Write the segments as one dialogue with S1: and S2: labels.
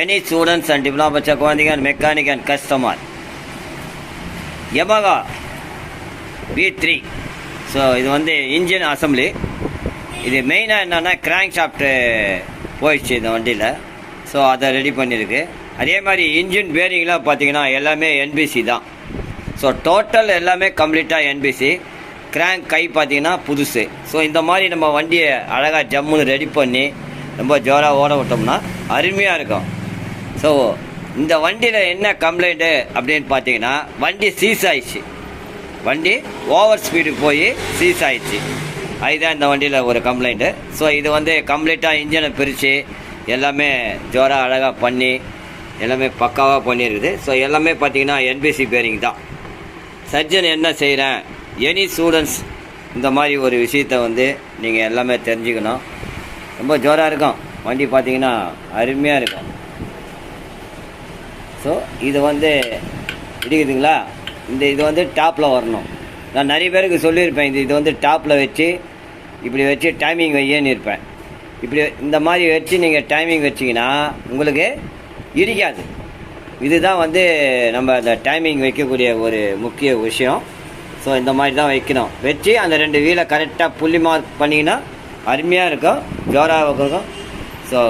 S1: Any students and diploma குழந்தைங்க and mechanic and customer Yamaha Fzv3. So இது வந்து engine assembly. இது மெயினாக என்னென்னா கிராங்க் ஷாஃப்ட்டு போயிடுச்சு இந்த வண்டியில். ஸோ அதை ரெடி பண்ணியிருக்கு. அதே மாதிரி இன்ஜின் பேரிங்லாம் பார்த்தீங்கன்னா எல்லாமே என்பிசி தான். ஸோ டோட்டல் எல்லாமே கம்ப்ளீட்டாக என்பிசி. கிராங்க் கை பார்த்தீங்கன்னா புதுசு. ஸோ இந்த மாதிரி நம்ம வண்டியை அழகாக ஜம்முன்னு ரெடி பண்ணி ரொம்ப ஜோராக ஓட விட்டோம்னா அருமையாக இருக்கும். ஸோ இந்த வண்டியில் என்ன கம்ப்ளைண்ட்டு அப்படின்னு பார்த்தீங்கன்னா வண்டி சீஸ் ஆயிடுச்சு. வண்டி ஓவர் ஸ்பீடு போய் சீஸ் ஆயிடுச்சு. அதுதான் இந்த வண்டியில் ஒரு கம்ப்ளைண்ட்டு. ஸோ இது வந்து கம்ப்ளீட்டாக இன்ஜினை பிரித்து எல்லாமே ஜோராக அழகாக பண்ணி எல்லாமே பக்காவாக பண்ணியிருக்குது. ஸோ எல்லாமே பார்த்தீங்கன்னா என்பிசி பேரிங் தான். சர்ஜன் என்ன செய்கிறேன், எனி ஸ்டூடெண்ட்ஸ் இந்த மாதிரி ஒரு விஷயத்தை வந்து நீங்கள் எல்லாமே தெரிஞ்சுக்கணும். ரொம்ப ஜோராக இருக்கும் வண்டி, பார்த்தீங்கன்னா அருமையாக இருக்கும். ஸோ இது வந்து இடிக்குதுங்களா, இது வந்து டாப்பில் வரணும். நான் நிறைய பேருக்கு சொல்லியிருப்பேன், இது வந்து டாப்பில் வச்சு இப்படி வச்சு டைமிங் வையேன்னு இருப்பேன். இப்படி இந்த மாதிரி வச்சு நீங்கள் டைமிங் வச்சிங்கன்னா உங்களுக்கு இடிக்காது. இதுதான் வந்து நம்ம அந்த டைமிங் வைக்கக்கூடிய ஒரு முக்கிய விஷயம். ஸோ இந்த மாதிரி தான் வைக்கணும். வச்சு அந்த 2 வீலை கரெக்டாக புள்ளி மார்க் பண்ணிங்கன்னா அருமையாக இருக்கும், ஜோராக இருக்கும். ஸோ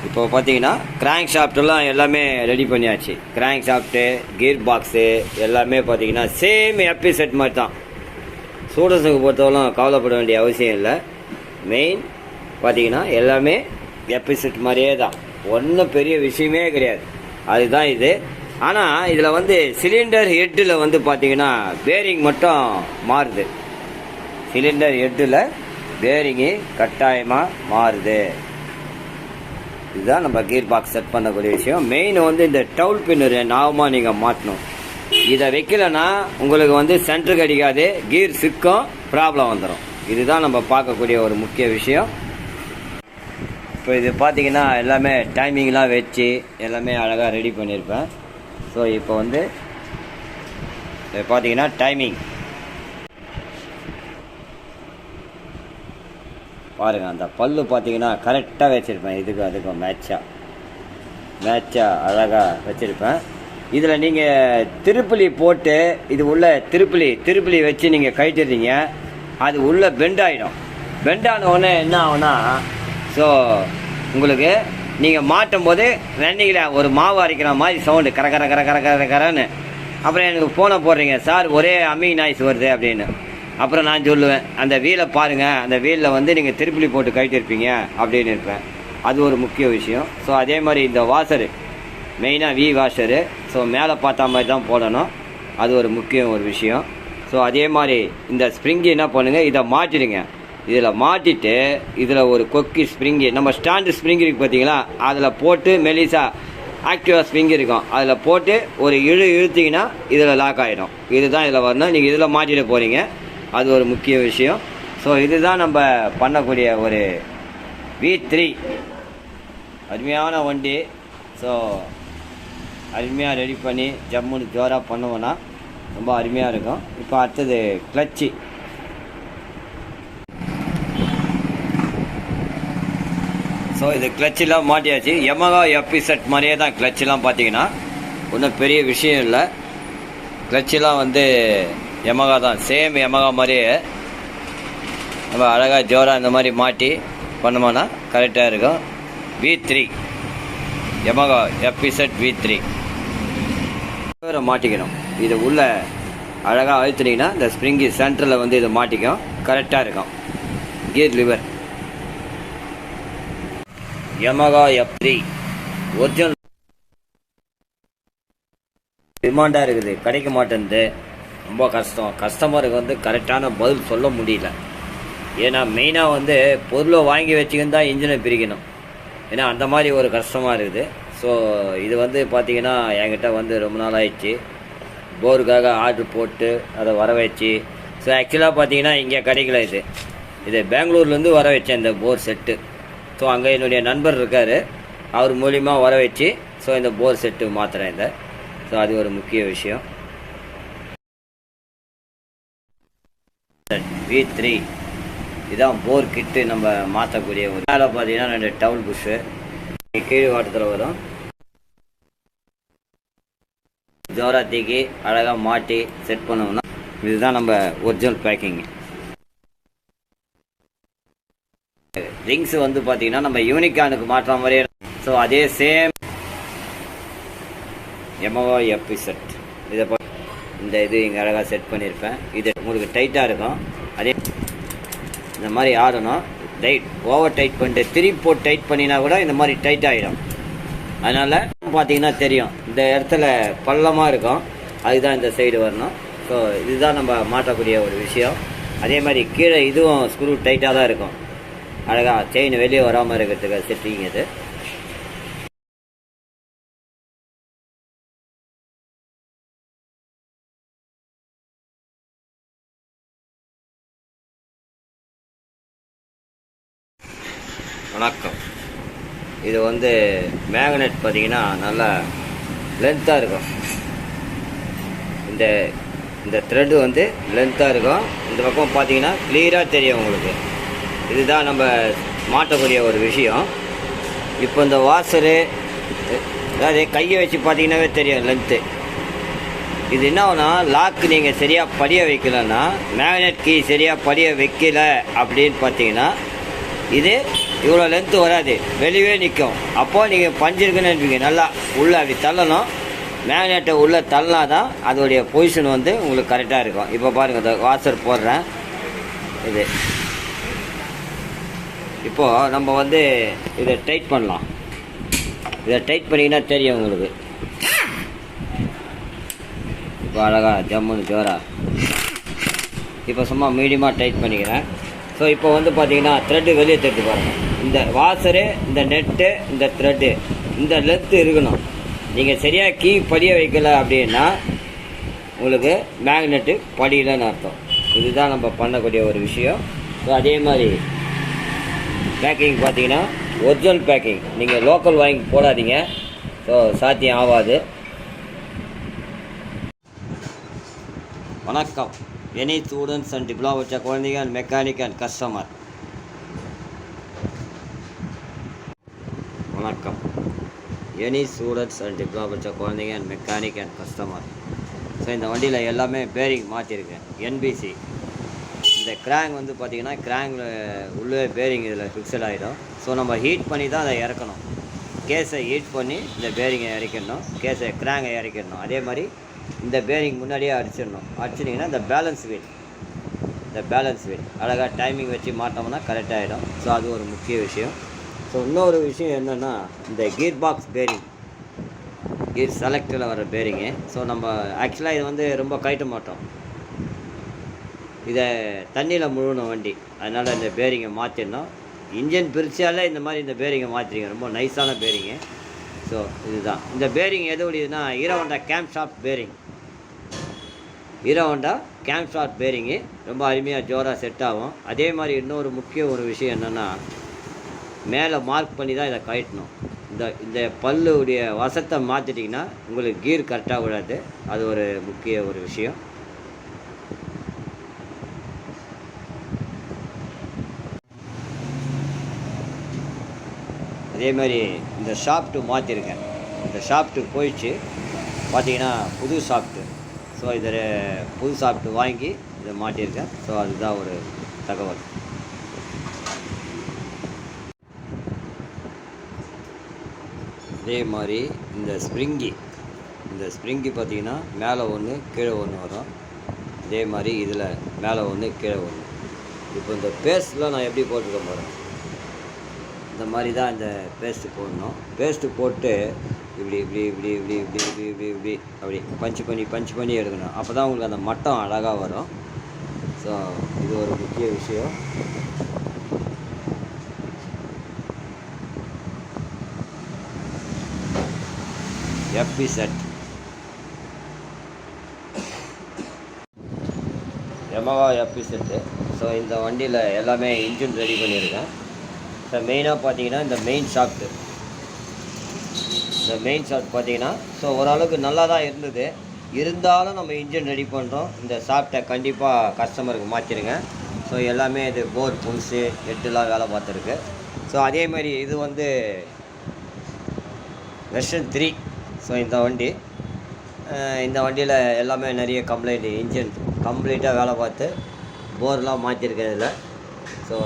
S1: இப்போ பார்த்தீங்கன்னா கிராங்க் ஷாஃப்ட்டெல்லாம் எல்லாமே ரெடி பண்ணியாச்சு. கிராங்க் ஷாஃப்ட்டு, கீர் பாக்ஸு எல்லாமே பார்த்தீங்கன்னா சேம் எப்பி செட் மாதிரி தான். ஸ்டூடெண்ட்ஸுக்கு பொறுத்தவரைக்கும் கவலைப்பட வேண்டிய அவசியம் இல்லை. மெயின் பார்த்தீங்கன்னா எல்லாமே எப்பி செட் மாதிரியே தான், ஒன்றும் பெரிய விஷயமே கிடையாது. அதுதான் இது. ஆனால் இதில் வந்து சிலிண்டர் ஹெட்டில் வந்து பார்த்தீங்கன்னா பேரிங் மட்டும் மாறுது. சிலிண்டர் ஹெட்டில் பேரிங்கு கட்டாயமாக மாறுது. இதுதான் நம்ம கீர் பாக்ஸ் செட் பண்ணக்கூடிய விஷயம். மெயின் வந்து இந்த டவுல் பின்னு நாவமாக நீங்கள் மாட்டணும். இதை வைக்கலைன்னா உங்களுக்கு வந்து சென்டருக்கு அடிக்காது, கீர் சிக்கும், ப்ராப்ளம் வந்துடும். இதுதான் நம்ம பார்க்கக்கூடிய ஒரு முக்கிய விஷயம். இப்போ இது பார்த்தீங்கன்னா எல்லாமே டைமிங்லாம் வச்சு எல்லாமே அழகாக ரெடி பண்ணியிருப்பேன். ஸோ இப்போ வந்து பார்த்தீங்கன்னா டைமிங் பாருங்கள், அந்த பல்லு பார்த்தீங்கன்னா கரெக்டாக வச்சுருப்பேன். அதுக்கும் மேட்சாக அழகாக வச்சுருப்பேன். இதில் நீங்கள் திருப்புளி போட்டு இது உள்ள திருப்புளி வச்சு நீங்கள் கழட்டிடுறீங்க, அது உள்ளே பெண்டாகிடும். பெண்டான உடனே என்ன ஆகுனா, ஸோ உங்களுக்கு நீங்கள் மாட்டும் போது ரன்னிங்கில் ஒரு மாவு அரைக்கிற மாதிரி சவுண்டு கரன்னு. அப்புறம் எனக்கு ஃபோனை போடுறீங்க, சார் ஒரே அம்மிங் நாய்ஸ் வருது அப்படின்னு. அப்புறம் நான் சொல்லுவேன், அந்த வீலை பாருங்கள், அந்த வீலில் வந்து நீங்கள் திருப்புளி போட்டு கழட்டிருப்பீங்க அப்படின்னு இருப்பேன். அது ஒரு முக்கிய விஷயம். ஸோ அதே மாதிரி இந்த வாஷரு மெயினாக வாஷரு, ஸோ மேலே பார்த்தா மாதிரி தான் போடணும். அது ஒரு முக்கிய ஒரு விஷயம். ஸோ அதே மாதிரி இந்த ஸ்ப்ரிங்கு என்ன பண்ணுங்கள், இதை மாட்டிடுங்க. இதில் மாட்டிட்டு இதில் ஒரு கொக்கி ஸ்ப்ரிங்கு, நம்ம ஸ்டாண்டு ஸ்ப்ரிங் இருக்குது பார்த்தீங்களா, அதில் போட்டு மெலிசா ஆக்டிவாக ஸ்ப்ரிங் இருக்கும், அதில் போட்டு ஒரு இழுத்திங்கன்னா இதில் லாக் ஆகிடும். இதுதான் இதில் வரணும். நீங்கள் இதில் மாட்டிட போகிறீங்க. அது ஒரு முக்கிய விஷயம். ஸோ இதுதான் நம்ம பண்ணக்கூடிய ஒரு V3 அருமையான வண்டி. ஸோ அருமையாக ரெடி பண்ணி ஜம்முன்னு ஜோராக பண்ணுவோன்னா ரொம்ப அருமையாக இருக்கும். இப்போ அடுத்தது கிளச்சு. ஸோ இது கிளச்செலாம் மாட்டியாச்சு. Yamaha FP செட் மாதிரியே தான் கிளச்செலாம் பார்த்தீங்கன்னா ஒன்றும் பெரிய விஷயம் இல்லை. கிளச்செலாம் வந்து Yamaha தான், சேம் Yamaha மாதிரியே நம்ம அழகாக ஜோராக இந்த மாதிரி மாட்டி பண்ணோம்னா கரெக்டாக இருக்கும். V3 Yamaha FP set V3 மாட்டிக்கணும். இது உள்ள அழகாக அழுத்தினீங்கன்னா இந்த ஸ்ப்ரிங்கு சென்டரில் வந்து இது மாட்டிக்கும், கரெக்டாக இருக்கும். Gear lever Yamaha F3 original டிமாண்டாக இருக்குது, கிடைக்க மாட்டேங்குது. ரொம்ப கஷ்டம். கஸ்டமருக்கு வந்து கரெக்டான பதில் சொல்ல முடியல. ஏன்னா மெயினாக வந்து பொருளை வாங்கி வச்சுக்கின்னு தான் இன்ஜினை பிரிக்கணும். ஏன்னா அந்த மாதிரி ஒரு கஷ்டமாக இருக்குது. ஸோ இது வந்து பார்த்திங்கன்னா என்கிட்ட வந்து ரொம்ப நாள் ஆயிடுச்சு. போருக்காக ஆர்டர் போட்டு அதை வர வச்சு, ஸோ ஆக்சுவலாக பார்த்தீங்கன்னா இங்கே கிடைக்கல. இது பெங்களூர்லேருந்து வர வச்சேன் இந்த போர் செட்டு. ஸோ அங்கே என்னுடைய நண்பர் இருக்கார், அவர் மூலிமா வர வச்சு ஸோ இந்த போர் செட்டு மாற்றுறேன் இதை. ஸோ அது ஒரு முக்கிய விஷயம். V3 இதான் போர் கிட்டு நம்ம மாற்றக்கூடிய ஒரு மேலே பார்த்தீங்கன்னா 2 டவுல் புஷ்ஷு கீழ் வாட்டத்தில் வரும். ஜோரா தூக்கி அழகாக மாட்டி செட் பண்ணோம்னா இதுதான் நம்ம ஒரிஜினல் பேக்கிங். ரிங்ஸ் வந்து பார்த்தீங்கன்னா நம்ம யூனிகானுக்கு மாற்ற மாதிரியே. ஸோ அதே சேம் Yamaha Fzv3 இதை இந்த இது இங்கே அழகாக செட் பண்ணியிருப்பேன். இது உங்களுக்கு டைட்டாக இருக்கும். அதே இந்த மாதிரி ஆடணும். டைட் ஓவர் டைட் பண்ணிட்டு திருப்பி போட்டு டைட் பண்ணினா கூட இந்த மாதிரி டைட் ஆகிடும். அதனால் பார்த்தீங்கன்னா தெரியும் இந்த இடத்துல பள்ளமாக இருக்கும், அதுதான் இந்த சைடு வரணும். ஸோ இதுதான் நம்ம மாற்றக்கூடிய ஒரு விஷயம். அதே மாதிரி கீழே இதுவும் ஸ்க்ரூ டைட்டாக தான் இருக்கும். அழகாக செயின் வெளியே வராமல் இருக்கிறதுக்கு செட்டிங் இது. வணக்கம். இது வந்து மேக்னெட் பார்த்தீங்கன்னா நல்லா லென்த்தாக இருக்கும். இந்த த்ரெட்டு வந்து லென்த்தாக இருக்கும். இந்த பக்கம் பார்த்தீங்கன்னா கிளியராக தெரியும் உங்களுக்கு. இதுதான் நம்ம மாட்டக்கூடிய ஒரு விஷயம். இப்போ இந்த வாசரு அதாவது கையை வச்சு பார்த்தீங்கன்னாவே தெரியும் லென்த்து. இது என்ன ஆகுனா லாக்கு நீங்கள் சரியாக படிய வைக்கலன்னா, மேக்னெட் கீ சரியாக படிய வைக்கல அப்படின்னு பார்த்தீங்கன்னா இது இவ்வளோ லென்த்து வராது, வெளியே நிற்கும். அப்போது நீங்கள் பஞ்சிருக்குன்னு நினைப்பீங்க. நல்லா உள்ளே அப்படி தள்ளணும். மேக்னெட்டை உள்ளே தள்ளினா தான் அதோடைய பொசிஷன் வந்து உங்களுக்கு கரெக்டாக இருக்கும். இப்போ பாருங்கள், இந்த வாசர் போடுறேன். இது இப்போது நம்ம வந்து இதை டைட் பண்ணலாம். இதை டைட் பண்ணிங்கன்னா தெரியும் உங்களுக்கு. இப்போ அழகாக ஜம்முன்னு ஜோரா. இப்போ சும்மா மீடியமாக டைட் பண்ணிக்கிறேன். ஸோ இப்போ வந்து பார்த்தீங்கன்னா த்ரெட்டு வெளியே த்ரெட்டு பாருங்கள். இந்த வாசரு, இந்த நெட்டு, இந்த த்ரெட்டு, இந்த லென்த்து இருக்கணும். நீங்கள் சரியாக கீ படிய வைக்கல அப்படின்னா உங்களுக்கு மேக்னெட்டு படியலன்னு அர்த்தம். இதுதான் நம்ம பண்ணக்கூடிய ஒரு விஷயம். ஸோ அதே மாதிரி பேக்கிங் பார்த்தீங்கன்னா ஒரிஜினல் பேக்கிங். நீங்கள் லோக்கல் வாங்கி போடாதீங்க. ஸோ சாத்தியம் ஆகாது. வணக்கம். எனி ஸ்டூடெண்ட்ஸ் அண்ட் டிப்ளமா வச்ச குழந்தைங்க அண்ட் மெக்கானிக் அண்ட் கஸ்டமர். வணக்கம். எனி ஸ்டூடெண்ட்ஸ் அண்ட் டிப்ளமா வச்ச குழந்தைங்க and mechanic and customer. So இந்த வண்டியில் எல்லாமே பேரிங் மாற்றிருக்கேன். என்பிசி. இந்த கிராங்க் வந்து பார்த்திங்கன்னா கிராங்கில் உள்ளே பேரிங் இதில் ஃபிக்ஸட் ஆகிடும். ஸோ நம்ம ஹீட் பண்ணி தான் அதை இறக்கணும். கேஸை ஹீட் பண்ணி இந்த பேரிங்கை இறக்கிடணும். கேஸை கிராங்கை இறக்கிடணும். அதே மாதிரி இந்த பேரிங் முன்னாடியே அடிச்சிடணும். அடிச்சிட்டிங்கன்னா இந்த பேலன்ஸ் வீல் அழகாக டைமிங் வச்சு மாட்டோம்னா கரெக்டாகிடும். ஸோ அது ஒரு முக்கிய விஷயம். ஸோ இன்னொரு விஷயம் என்னென்னா இந்த கீர் பாக்ஸ் பேரிங், கீர் செலக்டில் வர பேரிங்கு. ஸோ நம்ம ஆக்சுவலாக இது வந்து ரொம்ப கழட்ட மாட்டோம். இதை தண்ணியில் முழுகணும் வண்டி. அதனால் இந்த பேரிங்கை மாற்றிடணும். இன்ஜின் பிரிச்சாலே இந்த மாதிரி இந்த பேரிங்கை மாற்றிடுங்க. ரொம்ப நைஸான பேரிங்கு. ஸோ இதுதான் இந்த பேரிங் எது உடையுதுன்னா Hero Honda cam shaft bearing. Hero Honda cam shaft பேரிங்கு ரொம்ப அருமையாக ஜோராக செட் ஆகும். அதே மாதிரி இன்னொரு முக்கிய ஒரு விஷயம் என்னென்னா மேலே மார்க் பண்ணி தான் இதை கழட்டணும். இந்த பல்லுடைய வசத்தை மாற்றிட்டிங்கன்னா உங்களுக்கு கீர் கரெக்டாக விடாது. அது ஒரு முக்கிய ஒரு விஷயம். அதே மாதிரி இந்த ஷாஃப்ட்டு மாற்றிருக்கேன். இந்த ஷாஃப்ட்டு போயிடுச்சு பார்த்தீங்கன்னா புது ஷாஃப்ட்டு. ஸோ இதில் புது ஷாஃப்ட்டு வாங்கி இதை மாட்டியிருக்கேன். ஸோ அதுதான் ஒரு தகவல். அதே மாதிரி இந்த ஸ்ப்ரிங்கி பார்த்தீங்கன்னா மேலே ஒன்று கீழே ஒன்று வரும். அதே மாதிரி இதில் மேலே ஒன்று கீழே ஒன்று. இப்போ இந்த பேஸ்ட்லாம் நான் எப்படி போட்டுருக்கேன் பாருங்கள். இந்த மாதிரி தான் இந்த பேஸ்ட்டு போடணும். பேஸ்ட்டு போட்டு இப்படி அப்படி பஞ்ச் பண்ணி எடுக்கணும். அப்போ தான் உங்களுக்கு அந்த மட்டம் அழகாக வரும். ஸோ இது ஒரு முக்கிய விஷயம். Fzv3 Yamaha Fzv3. ஸோ இந்த வண்டியில் எல்லாமே இன்ஜின் ரெடி பண்ணியிருக்கேன். ஸோ மெயினாக பார்த்தீங்கன்னா இந்த மெயின் ஷாஃப்ட் பார்த்தீங்கன்னா ஸோ ஓரளவுக்கு நல்லா தான் இருந்தது. இருந்தாலும் நம்ம இன்ஜின் ரெடி பண்ணுறோம். இந்த ஷாஃப்ட்டை கண்டிப்பாக கஸ்டமருக்கு மாற்றிடுங்க. ஸோ ஸோ எல்லாமே இது போர் புதுசு ஹெட்டுலாம் வேலை பார்த்துருக்கு. ஸோ அதேமாதிரி இது வந்து வெர்ஷன் 3. ஸோ இந்த வண்டியில் எல்லாமே நிறைய கம்ப்ளைண்ட், இன்ஜின் கம்ப்ளீட்டாக வேலை பார்த்து போர்லாம் மாற்றிருக்கேன் இதில். ஸோ